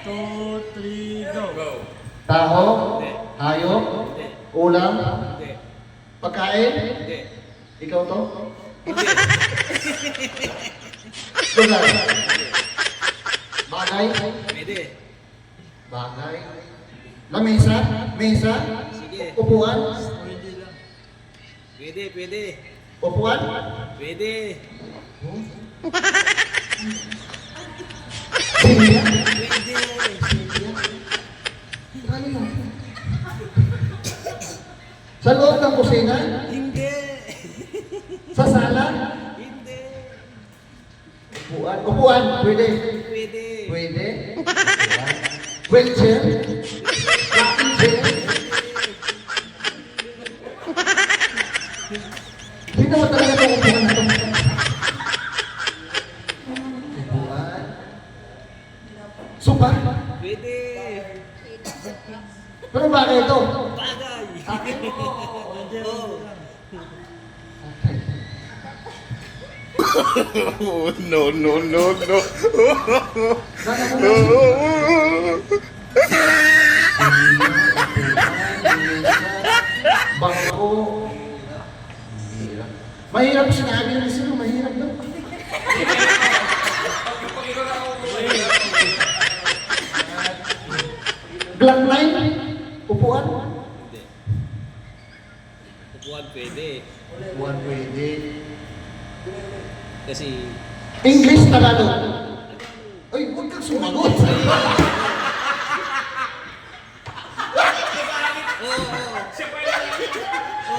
2, 3, go. Go. Tao? Hindi. Hayop? Hindi. Ulam? Hindi. Pagkain? Hindi. Ikaw to? Hindi. Lugar? Bagay? Pwede. Bagay? Lamesa? Mesa? Sige. Upuan? Pwede lang. Pwede, pwede. Upuan? Pwede. Silya? Pwede. Ano yun? Sa loob ng kusina? Hindi. Sa sala? Hindi. Upuan? Upuan? Pwede? Pwede. Pwede? Wheelchair? Rocking chair? Hindi naman talaga itong upuan na ito. Upuan? Sopa? Pwede. Pero bakit ito? Bagay. Oo. Oh, no, no, no, no. Bangko. Mahirap sinabi ng sino, mahirap daw. Black line? Upuan? Hindi. Upuan pwede. Upuan pwede. Kasi English, Tagalog. Ay, huwag kang sumagot.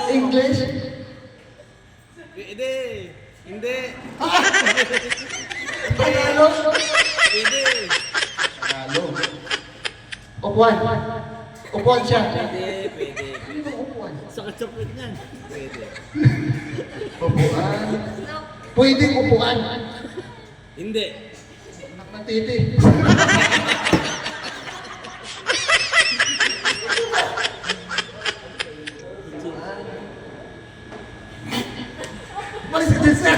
English? pwede. Hindi. Tagalog? Pwede. Tagalog. Upuan. Upuan siya. Pwede, pwede. Ano ba upuan? Sakit sa puwet niyan. Pwede. Upuan. Pwedeng upuan. Hindi. Anak ng titi. Malis ka dyan, sir.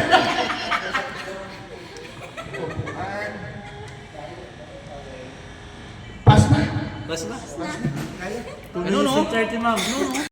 Upuan. Pas na. Bas na. Kaya? 2 minutes and 30, ma'am.